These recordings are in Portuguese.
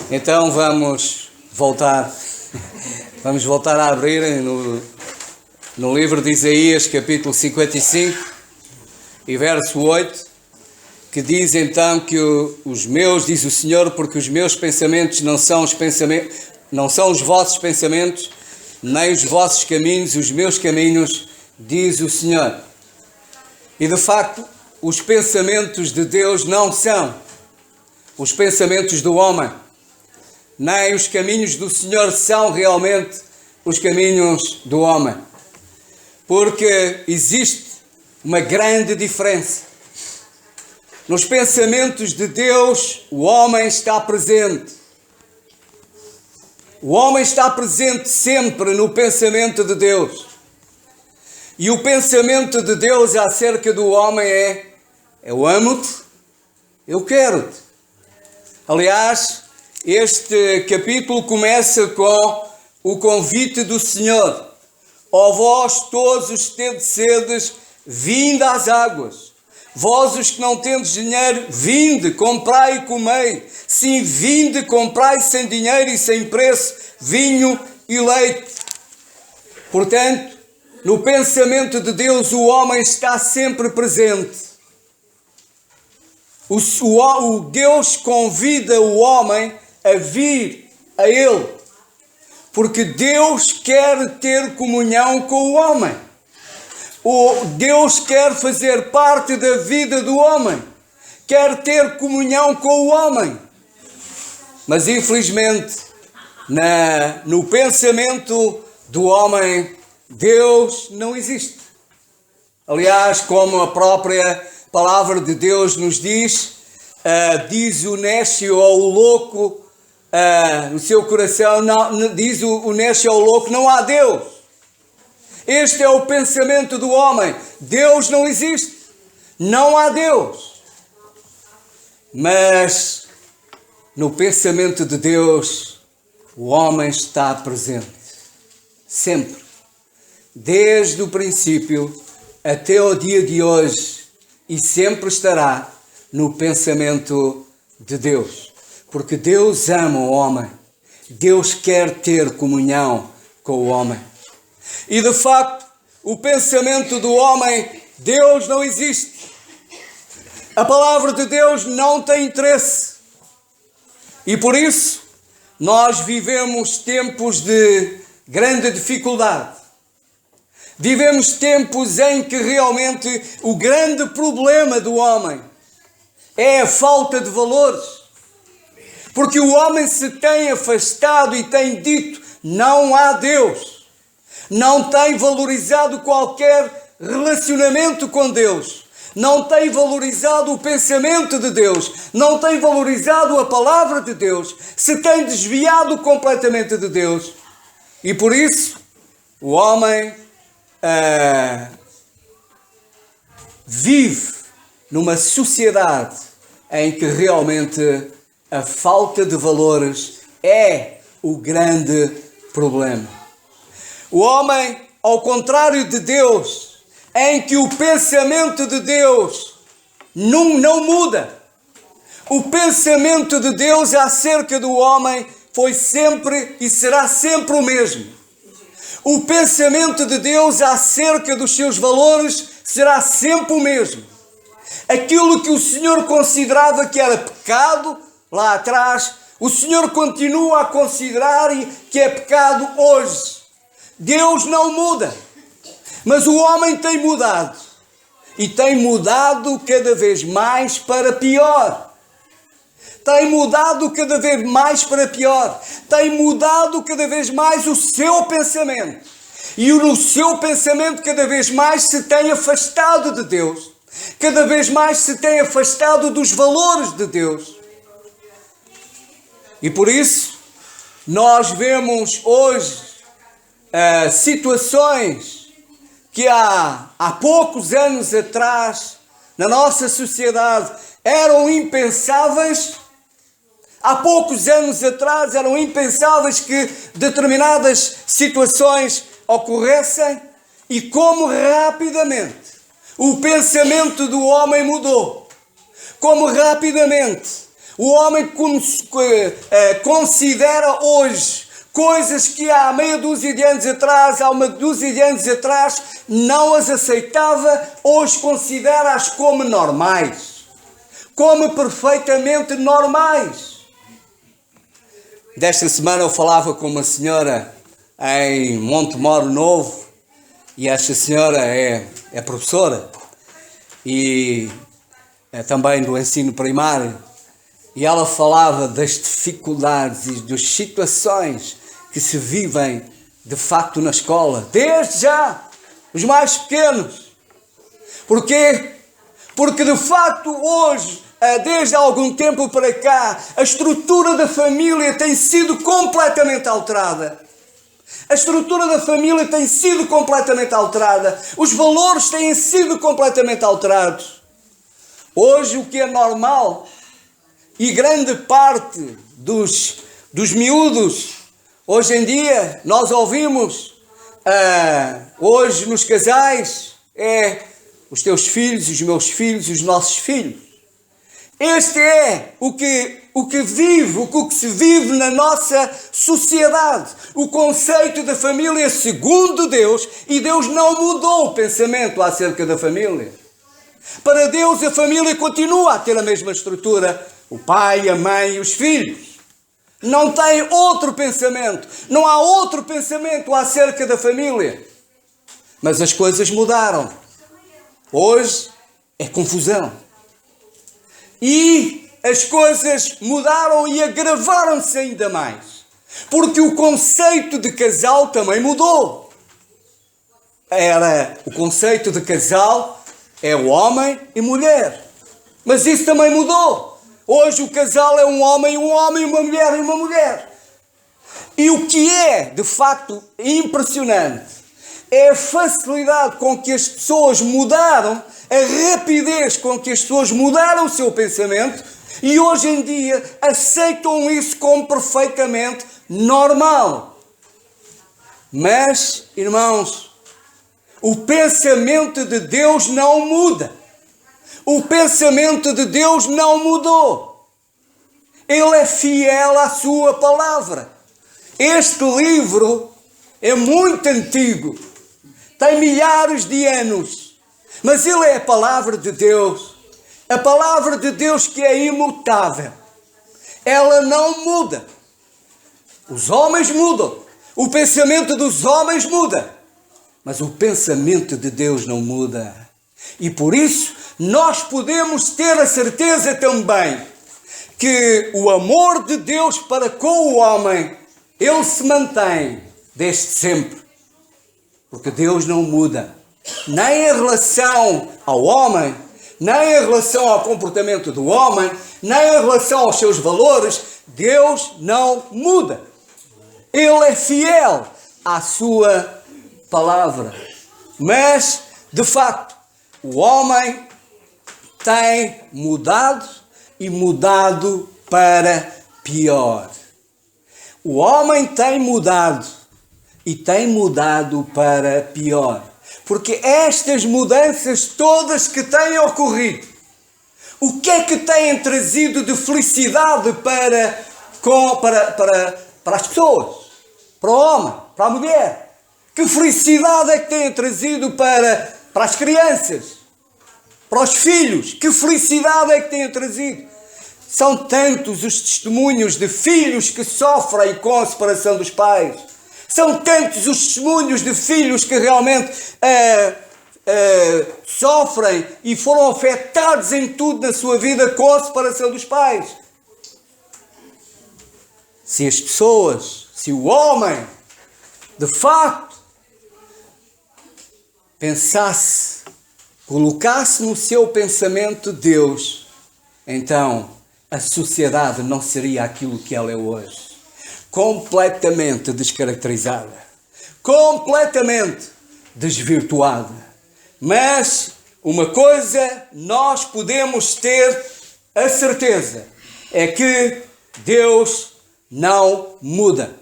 Então vamos voltar a abrir no livro de Isaías, capítulo 55 e verso 8, que diz então que diz o Senhor, porque os meus pensamentos não são os vossos pensamentos, nem os vossos caminhos, os meus caminhos, diz o Senhor. E de facto, os pensamentos de Deus não são os pensamentos do homem, nem os caminhos do Senhor são realmente os caminhos do homem. Porque existe uma grande diferença. Nos pensamentos de Deus, o homem está presente. O homem está presente sempre no pensamento de Deus. E o pensamento de Deus acerca do homem é: eu amo-te, eu quero-te. Aliás, este capítulo começa com o convite do Senhor: ó vós todos os que tendes sedes, vinde às águas. Vós os que não tendes dinheiro, vinde, comprai e comei. Sim, vinde, comprai sem dinheiro e sem preço, vinho e leite. Portanto, no pensamento de Deus, o homem está sempre presente. O Deus convida o homem a vir a Ele, porque Deus quer ter comunhão com o homem. Deus quer fazer parte da vida do homem, quer ter comunhão com o homem. Mas infelizmente, no pensamento do homem, Deus não existe. Aliás, como a própria palavra de Deus nos diz, diz o nécio ao louco, no seu coração, diz o nécio ao louco: não há Deus. Este é o pensamento do homem: Deus não existe, não há Deus. Mas no pensamento de Deus, o homem está presente, sempre, desde o princípio até o dia de hoje, e sempre estará no pensamento de Deus. Porque Deus ama o homem. Deus quer ter comunhão com o homem. E de facto, o pensamento do homem, Deus não existe. A palavra de Deus não tem interesse. E por isso, nós vivemos tempos de grande dificuldade. Vivemos tempos em que realmente o grande problema do homem é a falta de valores. Porque o homem se tem afastado e tem dito: não há Deus. Não tem valorizado qualquer relacionamento com Deus. Não tem valorizado o pensamento de Deus. Não tem valorizado a palavra de Deus. Se tem desviado completamente de Deus. E por isso, o homem vive numa sociedade em que realmente a falta de valores é o grande problema. O homem, ao contrário de Deus, em que o pensamento de Deus não muda. O pensamento de Deus acerca do homem foi sempre e será sempre o mesmo. O pensamento de Deus acerca dos seus valores será sempre o mesmo. Aquilo que o Senhor considerava que era pecado lá atrás, o Senhor continua a considerar que é pecado hoje. Deus não muda, mas o homem tem mudado. E tem mudado cada vez mais para pior. Tem mudado cada vez mais para pior. Tem mudado cada vez mais o seu pensamento. E no seu pensamento cada vez mais se tem afastado de Deus. Cada vez mais se tem afastado dos valores de Deus. E por isso, nós vemos hoje situações que há poucos anos atrás, na nossa sociedade, eram impensáveis. Há poucos anos atrás eram impensáveis que determinadas situações ocorressem, e como rapidamente o pensamento do homem mudou. Como rapidamente O homem considera hoje coisas que há meia dúzia de anos atrás, há uma dúzia de anos atrás, não as aceitava, hoje considera-as como normais. Como perfeitamente normais. Desta semana eu falava com uma senhora em Montemoro Novo, e esta senhora é professora e é também do ensino primário, e ela falava das dificuldades e das situações que se vivem de facto na escola, desde já, os mais pequenos. Porquê? Porque de facto hoje, desde algum tempo para cá, a estrutura da família tem sido completamente alterada. A estrutura da família tem sido completamente alterada. Os valores têm sido completamente alterados. Hoje o que é normal, e grande parte dos miúdos, hoje em dia, nós ouvimos, hoje nos casais, os teus filhos, os meus filhos, os nossos filhos. Este é o que se vive na nossa sociedade. O conceito da família segundo Deus, e Deus não mudou o pensamento acerca da família. Para Deus a família continua a ter a mesma estrutura. O pai, a mãe e os filhos. Não tem outro pensamento. Não há outro pensamento acerca da família. Mas as coisas mudaram. Hoje é confusão. E as coisas mudaram e agravaram-se ainda mais. Porque o conceito de casal também mudou. O conceito de casal é o homem e mulher. Mas isso também mudou. Hoje o casal é um homem e uma mulher e uma mulher. E o que é, de facto, impressionante é a facilidade com que as pessoas mudaram, a rapidez com que as pessoas mudaram o seu pensamento e hoje em dia aceitam isso como perfeitamente normal. Mas, irmãos, o pensamento de Deus não muda. O pensamento de Deus não mudou. Ele é fiel à sua palavra. Este livro é muito antigo. Tem milhares de anos. Mas ele é a palavra de Deus. A palavra de Deus que é imutável. Ela não muda. Os homens mudam. O pensamento dos homens muda. Mas o pensamento de Deus não muda. E por isso, nós podemos ter a certeza também que o amor de Deus para com o homem, ele se mantém desde sempre. Porque Deus não muda. Nem em relação ao homem, nem em relação ao comportamento do homem, nem em relação aos seus valores, Deus não muda. Ele é fiel à sua palavra. Mas, de facto, o homem tem mudado e mudado para pior. O homem tem mudado e tem mudado para pior. Porque estas mudanças todas que têm ocorrido, o que é que têm trazido de felicidade para as pessoas? Para o homem, para a mulher? Que felicidade é que têm trazido para as crianças? Para os filhos? Que felicidade é que têm trazido? São tantos os testemunhos de filhos que sofrem com a separação dos pais. São tantos os testemunhos de filhos que realmente sofrem e foram afetados em tudo na sua vida com a separação dos pais. Se as pessoas, se o homem, de facto, pensasse, colocasse no seu pensamento Deus, então a sociedade não seria aquilo que ela é hoje. Completamente descaracterizada, completamente desvirtuada. Mas uma coisa nós podemos ter a certeza, é que Deus não muda.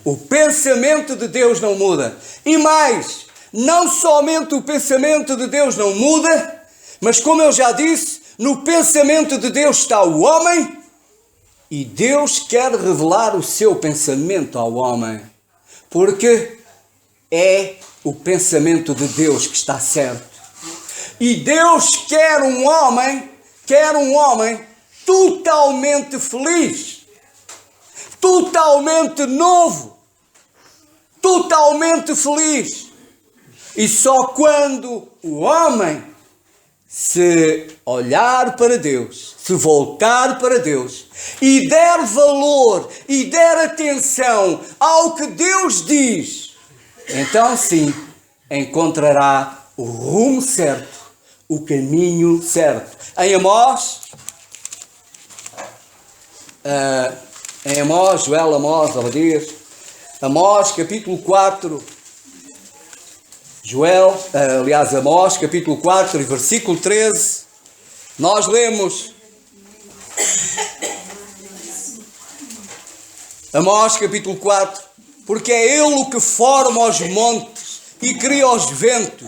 O pensamento de Deus não muda. E mais, não somente o pensamento de Deus não muda, mas como eu já disse, no pensamento de Deus está o homem E Deus quer revelar o seu pensamento ao homem, porque é o pensamento de Deus que está certo. E Deus quer um homem totalmente feliz, totalmente novo, totalmente feliz. E só quando o homem se olhar para Deus, se voltar para Deus e der valor e der atenção ao que Deus diz, então sim, encontrará o rumo certo, o caminho certo. Em Amós, Joel, Amós, Obadias, Amós capítulo 4, Amós capítulo 4 e versículo 13, nós lemos: Amós capítulo 4, porque é Ele o que forma os montes e cria os ventos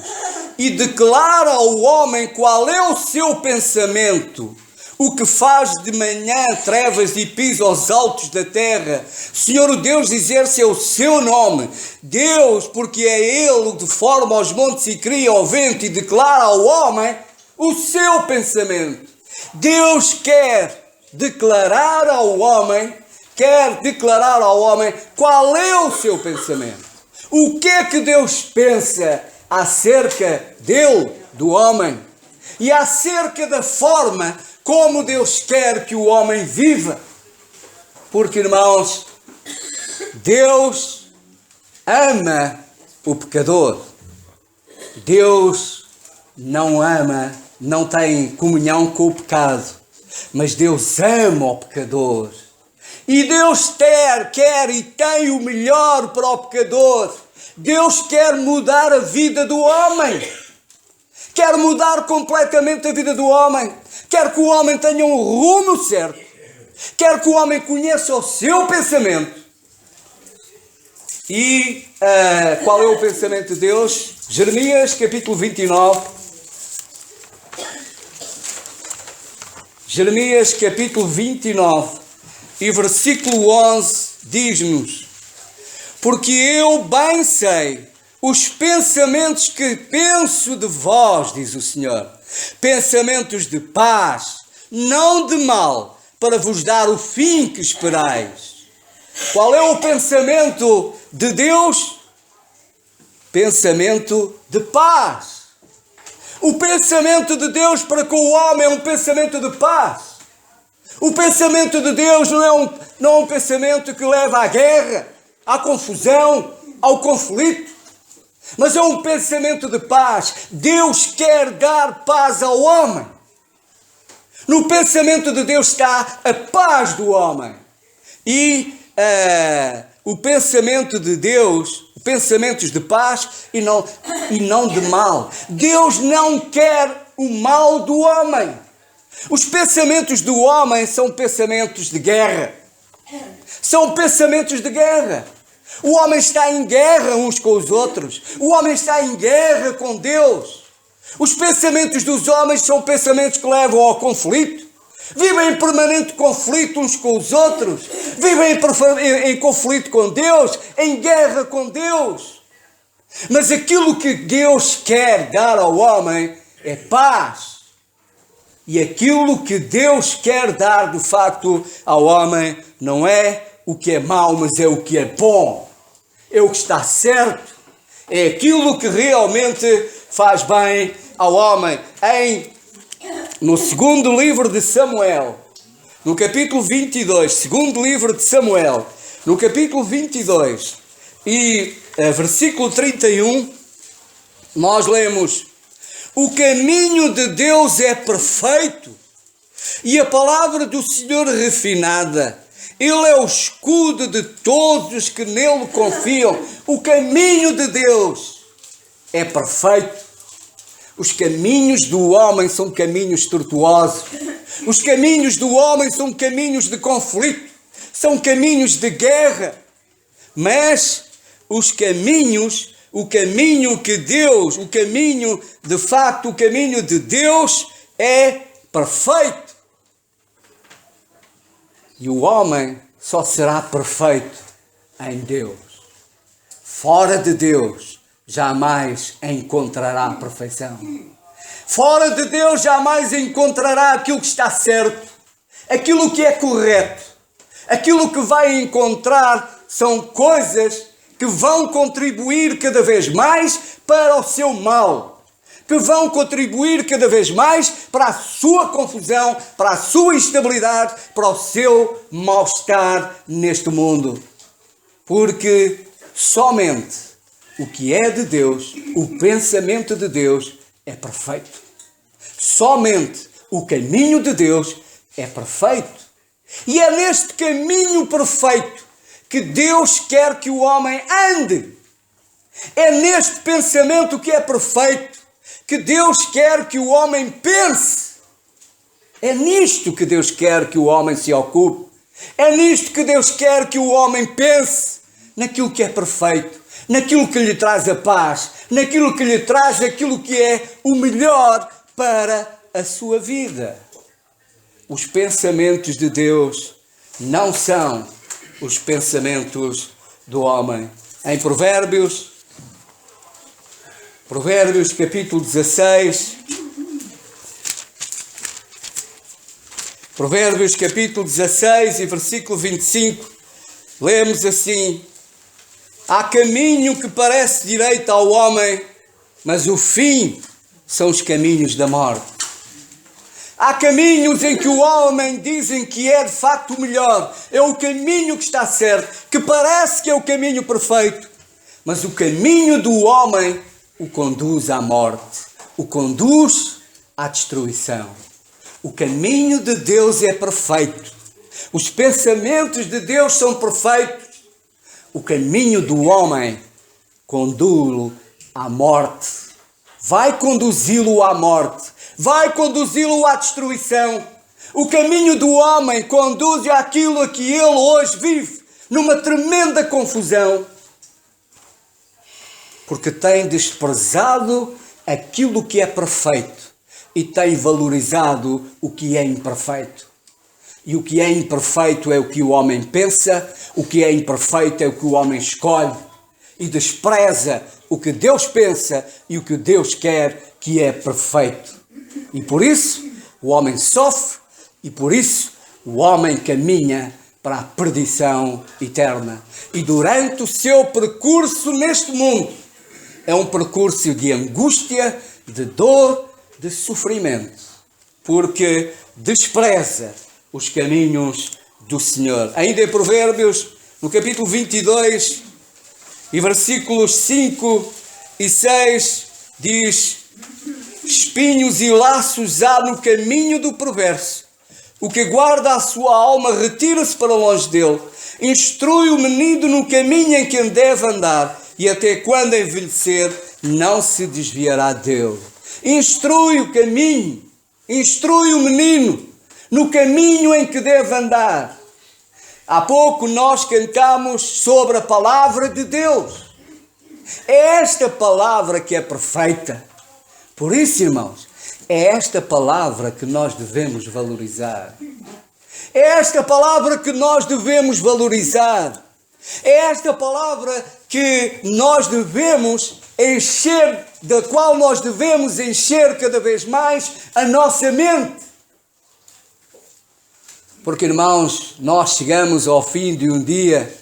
e declara ao homem qual é o seu pensamento, o que faz de manhã trevas e pisa os altos da terra. Senhor, o Deus exerce o seu nome. Deus, porque é Ele o que forma os montes e cria o vento e declara ao homem o seu pensamento. Deus quer declarar ao homem qual é o seu pensamento. O que é que Deus pensa acerca dele, do homem, e acerca da forma como Deus quer que o homem viva. Porque, irmãos, Deus ama o pecador. Deus não tem comunhão com o pecado, mas Deus ama o pecador. E Deus quer e tem o melhor para o pecador. Deus quer mudar a vida do homem. Quer mudar completamente a vida do homem. Quer que o homem tenha um rumo certo. Quer que o homem conheça o seu pensamento. E qual é o pensamento de Deus? Jeremias capítulo 29. Jeremias capítulo 29 e versículo 11 diz-nos: porque eu bem sei os pensamentos que penso de vós, diz o Senhor, pensamentos de paz, não de mal, para vos dar o fim que esperais. Qual é o pensamento de Deus? Pensamento de paz. O pensamento de Deus para com o homem é um pensamento de paz. O pensamento de Deus não é um pensamento que leva à guerra, à confusão, ao conflito, mas é um pensamento de paz. Deus quer dar paz ao homem. No pensamento de Deus está a paz do homem. E o pensamento de Deus, pensamentos de paz e não de mal. Deus não quer o mal do homem. Os pensamentos do homem são pensamentos de guerra. São pensamentos de guerra. O homem está em guerra uns com os outros. O homem está em guerra com Deus. Os pensamentos dos homens são pensamentos que levam ao conflito. Vivem em permanente conflito uns com os outros. Vivem em conflito com Deus, em guerra com Deus. Mas aquilo que Deus quer dar ao homem é paz. E aquilo que Deus quer dar, de facto, ao homem não é o que é mau, mas é o que é bom. É o que está certo. É aquilo que realmente faz bem ao homem. No segundo livro de Samuel, no capítulo 22, segundo livro de Samuel, no capítulo 22 e versículo 31, nós lemos: o caminho de Deus é perfeito e a palavra do Senhor refinada. Ele é o escudo de todos os que nele confiam. O caminho de Deus é perfeito. Os caminhos do homem são caminhos tortuosos. Os caminhos do homem são caminhos de conflito. São caminhos de guerra. Mas o caminho que Deus, o caminho de Deus é perfeito. E o homem só será perfeito em Deus. Fora de Deus, jamais encontrará a perfeição. Fora de Deus, jamais encontrará aquilo que está certo, aquilo que é correto. Aquilo que vai encontrar são coisas que vão contribuir cada vez mais para o seu mal, que vão contribuir cada vez mais para a sua confusão, para a sua instabilidade, para o seu mal-estar neste mundo. Porque somente o que é de Deus, o pensamento de Deus é perfeito. Somente o caminho de Deus é perfeito. E é neste caminho perfeito que Deus quer que o homem ande. É neste pensamento que é perfeito que Deus quer que o homem pense. É nisto que Deus quer que o homem se ocupe. É nisto que Deus quer que o homem pense. Naquilo que é perfeito. Naquilo que lhe traz a paz. Naquilo que lhe traz aquilo que é o melhor para a sua vida. Os pensamentos de Deus não são os pensamentos do homem. Em Provérbios capítulo 16, Provérbios capítulo 16 e versículo 25, lemos assim: há caminho que parece direito ao homem, mas o fim são os caminhos da morte. Há caminhos em que o homem dizem que é de facto o melhor, é o caminho que está certo, que parece que é o caminho perfeito, mas o caminho do homem o conduz à morte, o conduz à destruição. O caminho de Deus é perfeito, os pensamentos de Deus são perfeitos, o caminho do homem conduz-lo à morte, vai conduzi-lo à morte. Vai conduzi-lo à destruição. O caminho do homem conduz àquilo a que ele hoje vive, numa tremenda confusão. Porque tem desprezado aquilo que é perfeito e tem valorizado o que é imperfeito. E o que é imperfeito é o que o homem pensa, o que é imperfeito é o que o homem escolhe. E despreza o que Deus pensa e o que Deus quer, que é perfeito. E por isso o homem sofre e por isso o homem caminha para a perdição eterna. E durante o seu percurso neste mundo, é um percurso de angústia, de dor, de sofrimento, porque despreza os caminhos do Senhor. Ainda em Provérbios, no capítulo 22, e versículos 5 e 6, diz: espinhos e laços há no caminho do perverso. O que guarda a sua alma retira-se para longe dele. Instrui o menino no caminho em que deve andar, e até quando envelhecer não se desviará dele. Instrui o caminho, instrui o menino no caminho em que deve andar. Há pouco nós cantamos sobre a palavra de Deus. É esta palavra que é perfeita. Por isso, irmãos, é esta palavra que nós devemos valorizar. É esta palavra que nós devemos valorizar. É esta palavra que nós devemos encher, da qual nós devemos encher cada vez mais a nossa mente. Porque, irmãos, nós chegamos ao fim de um dia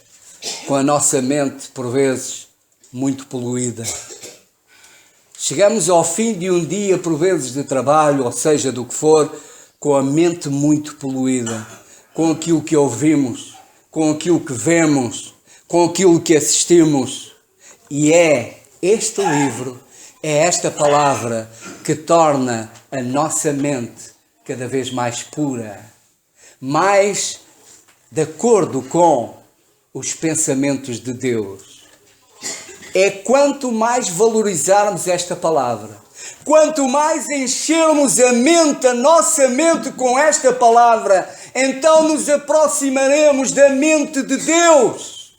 com a nossa mente, por vezes, muito poluída. Chegamos ao fim de um dia, por vezes, de trabalho, ou seja, do que for, com a mente muito poluída, com aquilo que ouvimos, com aquilo que vemos, com aquilo que assistimos. E é este livro, é esta palavra que torna a nossa mente cada vez mais pura, mais de acordo com os pensamentos de Deus. É quanto mais valorizarmos esta palavra, quanto mais enchermos a mente, a nossa mente com esta palavra, então nos aproximaremos da mente de Deus.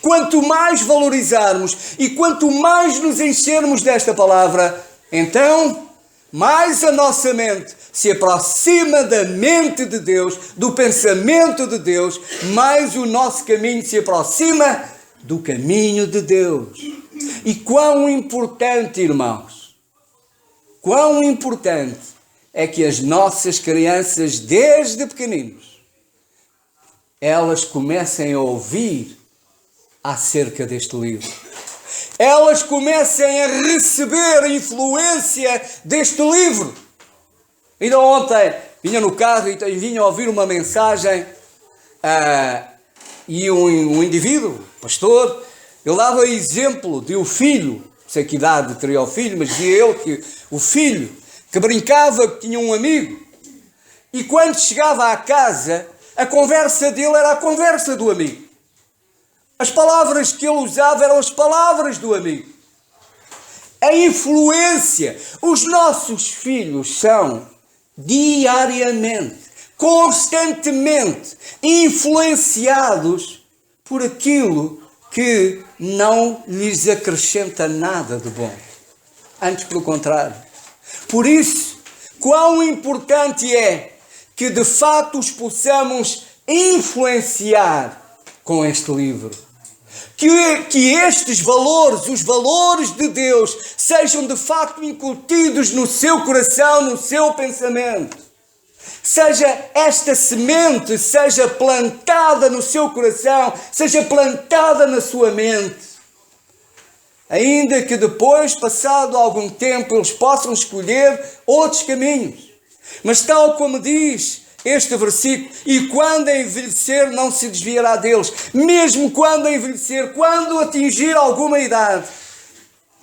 Quanto mais valorizarmos e quanto mais nos enchermos desta palavra, então mais a nossa mente se aproxima da mente de Deus, do pensamento de Deus, mais o nosso caminho se aproxima do caminho de Deus. E quão importante, irmãos, quão importante é que as nossas crianças, desde pequeninos, elas comecem a ouvir acerca deste livro. Elas comecem a receber a influência deste livro. Ainda ontem vinha no carro e vinha ouvir uma mensagem e um indivíduo, pastor, ele dava exemplo de o filho, não sei que idade teria o filho, mas dizia ele que o filho que brincava, que tinha um amigo, e quando chegava à casa, a conversa dele era a conversa do amigo. As palavras que ele usava eram as palavras do amigo. A influência. Os nossos filhos são diariamente, constantemente influenciados por aquilo que não lhes acrescenta nada de bom. Antes, pelo contrário. Por isso, quão importante é que de fato os possamos influenciar com este livro. Que estes valores, os valores de Deus, sejam de facto incutidos no seu coração, no seu pensamento. Seja esta semente, seja plantada no seu coração, seja plantada na sua mente. Ainda que depois, passado algum tempo, eles possam escolher outros caminhos. Mas tal como diz este versículo, e quando envelhecer não se desviará deles. Mesmo quando envelhecer, quando atingir alguma idade,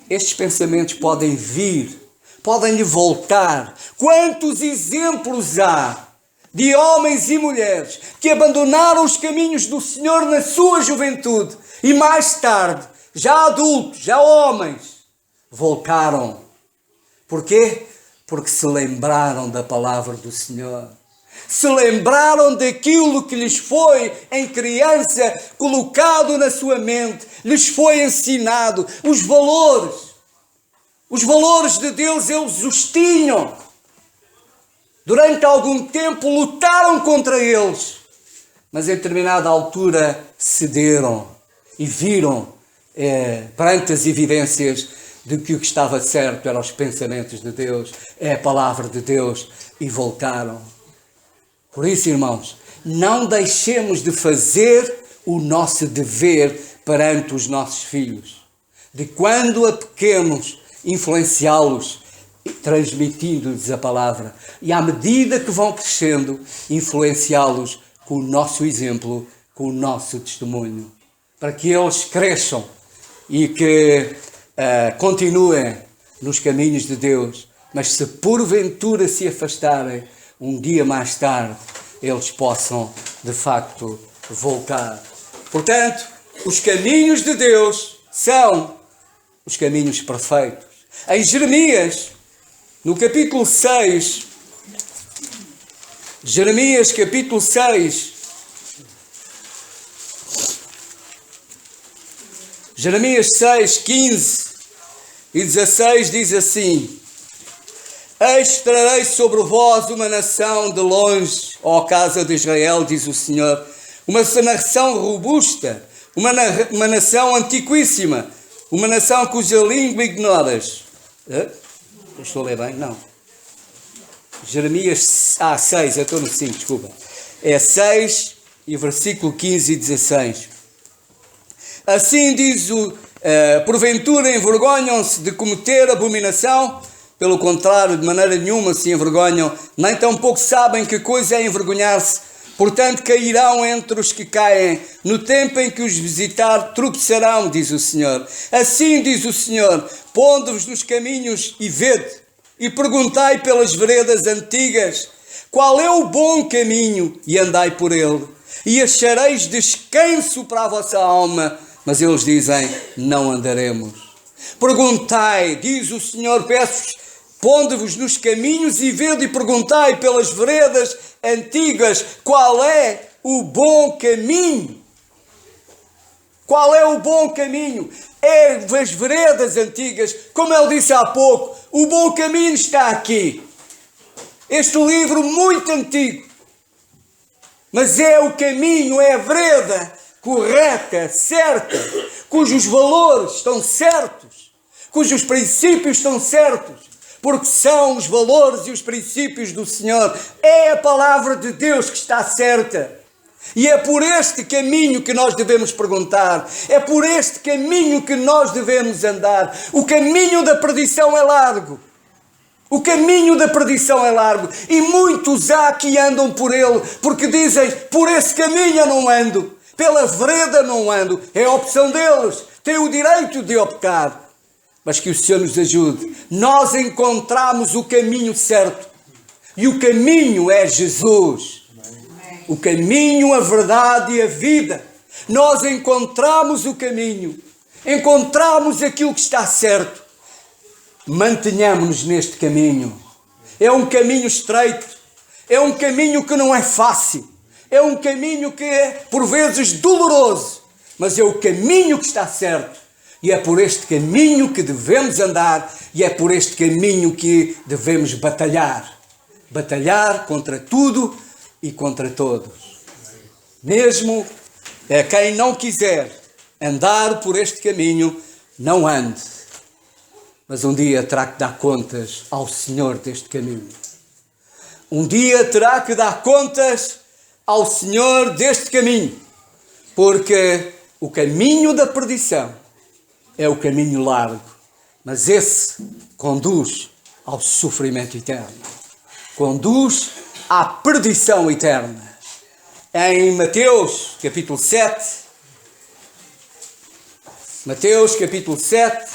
estes pensamentos podem vir, podem lhe voltar. Quantos exemplos há de homens e mulheres que abandonaram os caminhos do Senhor na sua juventude e mais tarde, já adultos, já homens, voltaram. Porquê? Porque se lembraram da palavra do Senhor. Se lembraram daquilo que lhes foi, em criança, colocado na sua mente, lhes foi ensinado. Os valores de Deus, eles os tinham. Durante algum tempo lutaram contra eles, mas em determinada altura cederam e viram, perante as evidências, de que o que estava certo eram os pensamentos de Deus, é a palavra de Deus, e voltaram. Por isso, irmãos, não deixemos de fazer o nosso dever perante os nossos filhos. De quando a pequenos, influenciá-los, transmitindo-lhes a palavra. E à medida que vão crescendo, influenciá-los com o nosso exemplo, com o nosso testemunho. Para que eles cresçam e que continuem nos caminhos de Deus. Mas se porventura se afastarem, um dia mais tarde, eles possam, de facto, voltar. Portanto, os caminhos de Deus são os caminhos perfeitos. Em Jeremias, no capítulo 6, Jeremias, capítulo 6, Jeremias 6, 15 e 16 diz assim: Eis trarei sobre vós uma nação de longe, ó casa de Israel, diz o Senhor, uma nação robusta, uma nação antiquíssima, uma nação cuja língua ignoras. Estou a ler bem? Não. Jeremias 6, eu estou no 5, desculpa. É 6 e versículo 15 e 16. Assim diz porventura envergonham-se de cometer abominação? Pelo contrário, de maneira nenhuma se envergonham, nem tampouco sabem que coisa é envergonhar-se. Portanto, cairão entre os que caem. No tempo em que os visitar, tropeçarão, diz o Senhor. Assim diz o Senhor: pondo-vos nos caminhos e vede, e perguntai pelas veredas antigas, qual é o bom caminho, e andai por ele, e achareis descanso para a vossa alma. Mas eles dizem: não andaremos. Perguntai, diz o Senhor, peço-vos, pondo-vos nos caminhos e vede, e perguntai pelas veredas antigas, qual é o bom caminho? Qual é o bom caminho? É as veredas antigas, como ele disse há pouco, O bom caminho está aqui. Este livro muito antigo. Mas é o caminho, é a vereda correta, certa, cujos valores estão certos, cujos princípios estão certos, porque são os valores e os princípios do Senhor. É a palavra de Deus que está certa. E é por este caminho que nós devemos perguntar. É por este caminho que nós devemos andar. O caminho da perdição é largo. O caminho da perdição é largo. E muitos há que andam por ele, porque dizem, por esse caminho eu não ando. Pela vereda não ando. É a opção deles. Têm o direito de optar. Mas que o Senhor nos ajude. Nós encontramos o caminho certo. E o caminho é Jesus. O caminho, a verdade e a vida. Nós encontramos o caminho. Encontramos aquilo que está certo. Mantenhamos-nos neste caminho. É um caminho estreito. É um caminho que não é fácil. É um caminho que é, por vezes, doloroso. Mas é o caminho que está certo. E é por este caminho que devemos andar. E é por este caminho que devemos batalhar. Batalhar contra tudo e contra todos. Mesmo quem não quiser andar por este caminho, não ande. Mas um dia terá que dar contas ao Senhor deste caminho. Um dia terá que dar contas ao Senhor deste caminho. Porque o caminho da perdição é o caminho largo. Mas esse conduz ao sofrimento eterno. Conduz à perdição eterna. Em Mateus, capítulo 7, Mateus, capítulo 7,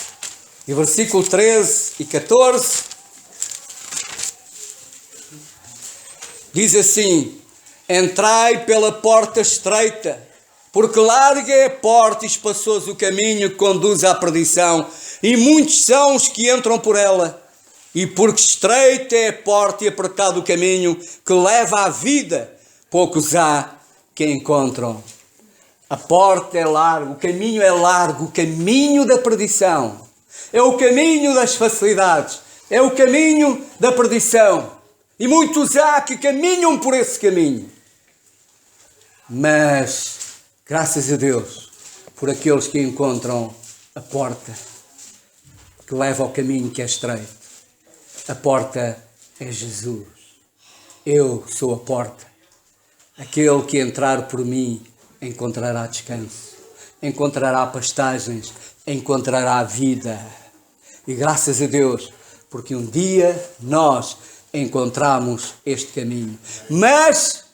e versículo 13 e 14, diz assim, entrai pela porta estreita, porque larga é a porta e espaçoso o caminho que conduz à perdição, e muitos são os que entram por ela. E porque estreita é a porta e apertado o caminho que leva à vida, poucos há que encontram. A porta é larga, o caminho é largo, o caminho da perdição. É o caminho das facilidades, é o caminho da perdição. E muitos há que caminham por esse caminho. Mas, graças a Deus, por aqueles que encontram a porta que leva ao caminho que é estreito. A porta é Jesus. Eu sou a porta. Aquele que entrar por mim encontrará descanso, encontrará pastagens, encontrará vida. E graças a Deus, porque um dia nós encontramos este caminho. Mas,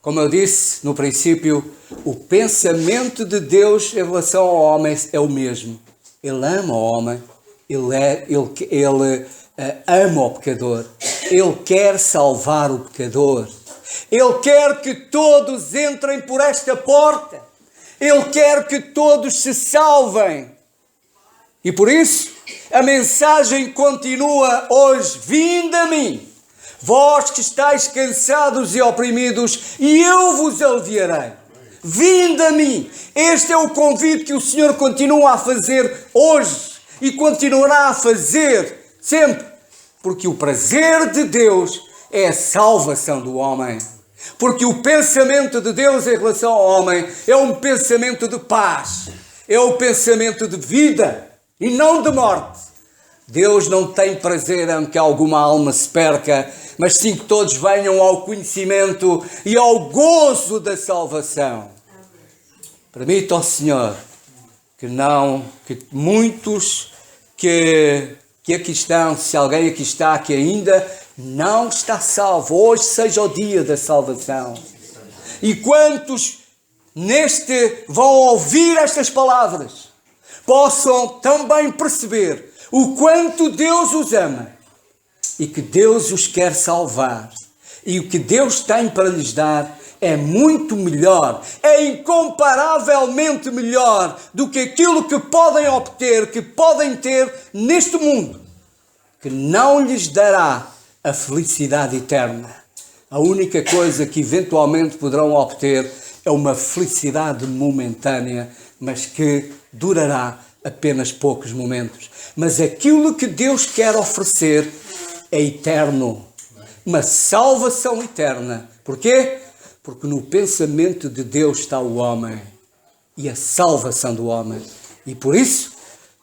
como eu disse no princípio, o pensamento de Deus em relação ao homem é o mesmo. Ele ama o homem, ele ama o pecador. Ele quer salvar o pecador. Ele quer que todos entrem por esta porta. Ele quer que todos se salvem. E por isso, a mensagem continua hoje. Vinde a mim, vós que estáis cansados e oprimidos, e eu vos aliviarei. Vinde a mim. Este é o convite que o Senhor continua a fazer hoje e continuará a fazer sempre. Porque o prazer de Deus é a salvação do homem. Porque o pensamento de Deus em relação ao homem é um pensamento de paz. É um pensamento de vida e não de morte. Deus não tem prazer em que alguma alma se perca, mas sim que todos venham ao conhecimento e ao gozo da salvação. Permita ao Senhor que muitos que aqui estão, se alguém aqui está que ainda não está salvo, hoje seja o dia da salvação. E quantos vão ouvir estas palavras, possam também perceber o quanto Deus os ama e que Deus os quer salvar. E o que Deus tem para lhes dar é muito melhor, é incomparavelmente melhor do que aquilo que podem obter, que podem ter neste mundo, que não lhes dará a felicidade eterna. A única coisa que eventualmente poderão obter é uma felicidade momentânea, mas que durará apenas poucos momentos. Mas aquilo que Deus quer oferecer é eterno. Uma salvação eterna. Porquê? Porque no pensamento de Deus está o homem e a salvação do homem. E por isso,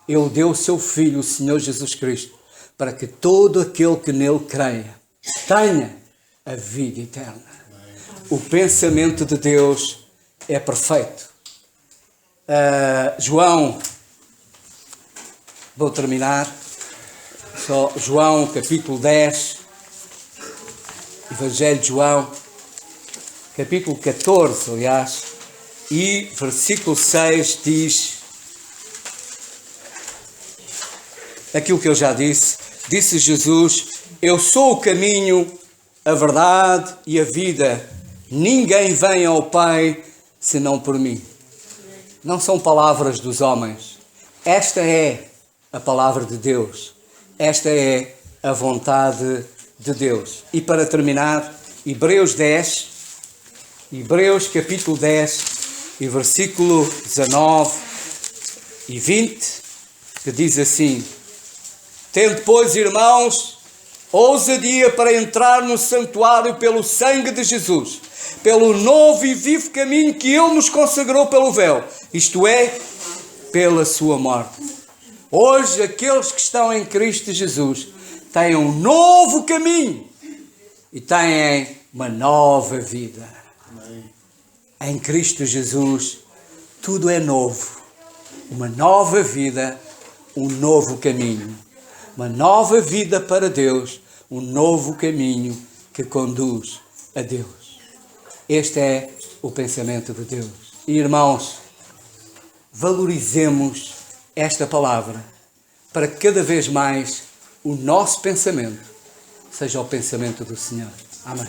Ele deu o seu Filho, o Senhor Jesus Cristo, para que todo aquele que nele creia tenha a vida eterna. O pensamento de Deus é perfeito. João, vou terminar, só João capítulo 10, Evangelho de João, capítulo 14, aliás, e versículo 6 diz aquilo que eu já disse. Disse Jesus: eu sou o caminho, a verdade e a vida. Ninguém vem ao Pai senão por mim. Não são palavras dos homens. Esta é a palavra de Deus. Esta é a vontade de Deus. E para terminar, Hebreus capítulo 10 e versículo 19 e 20, que diz assim: tendo, pois, irmãos, ousadia para entrar no santuário pelo sangue de Jesus, pelo novo e vivo caminho que Ele nos consagrou pelo véu, isto é, pela sua morte. Hoje, aqueles que estão em Cristo Jesus têm um novo caminho e têm uma nova vida. Em Cristo Jesus, tudo é novo. Uma nova vida, um novo caminho. Uma nova vida para Deus, um novo caminho que conduz a Deus. Este é o pensamento de Deus. E, irmãos, valorizemos esta palavra para que cada vez mais o nosso pensamento seja o pensamento do Senhor. Amém.